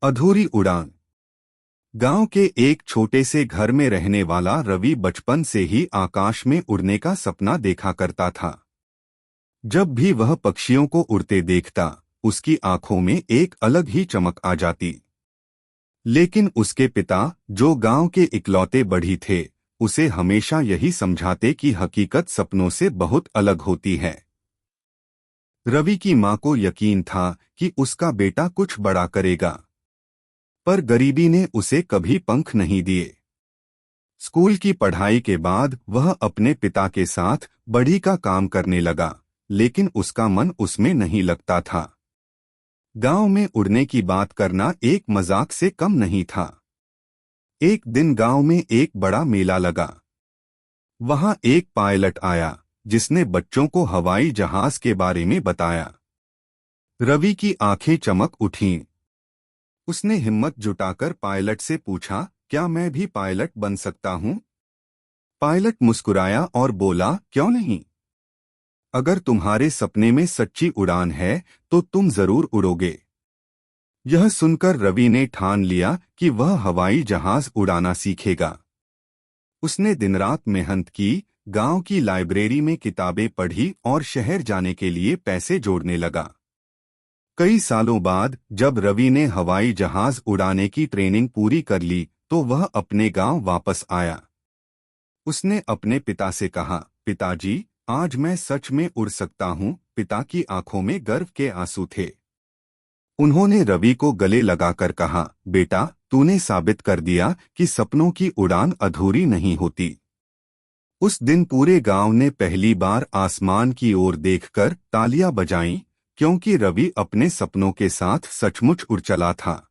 अधूरी उड़ान। गांव के एक छोटे से घर में रहने वाला रवि बचपन से ही आकाश में उड़ने का सपना देखा करता था। जब भी वह पक्षियों को उड़ते देखता, उसकी आंखों में एक अलग ही चमक आ जाती। लेकिन उसके पिता, जो गांव के इकलौते बढ़ी थे, उसे हमेशा यही समझाते कि हकीकत सपनों से बहुत अलग होती है। रवि की मां को यकीन था कि उसका बेटा कुछ बड़ा करेगा, पर गरीबी ने उसे कभी पंख नहीं दिए। स्कूल की पढ़ाई के बाद वह अपने पिता के साथ बढ़ी का काम करने लगा, लेकिन उसका मन उसमें नहीं लगता था। गांव में उड़ने की बात करना एक मजाक से कम नहीं था। एक दिन गांव में एक बड़ा मेला लगा। वहां एक पायलट आया, जिसने बच्चों को हवाई जहाज के बारे में बताया। रवि की आंखें चमक उठीं। उसने हिम्मत जुटाकर पायलट से पूछा, क्या मैं भी पायलट बन सकता हूं? पायलट मुस्कुराया और बोला, क्यों नहीं? अगर तुम्हारे सपने में सच्ची उड़ान है, तो तुम जरूर उड़ोगे। यह सुनकर रवि ने ठान लिया कि वह हवाई जहाज उड़ाना सीखेगा। उसने दिनरात मेहनत की, गांव की लाइब्रेरी में किताबें पढ़ी और शहर जाने के लिए पैसे जोड़ने लगा। कई सालों बाद जब रवि ने हवाई जहाज उड़ाने की ट्रेनिंग पूरी कर ली, तो वह अपने गांव वापस आया। उसने अपने पिता से कहा, पिताजी, आज मैं सच में उड़ सकता हूं। पिता की आंखों में गर्व के आंसू थे। उन्होंने रवि को गले लगाकर कहा, बेटा, तूने साबित कर दिया कि सपनों की उड़ान अधूरी नहीं होती। उस दिन पूरे गांव ने पहली बार आसमान की ओर देखकर तालियां बजाईं, क्योंकि रवि अपने सपनों के साथ सचमुच उड़ चला था।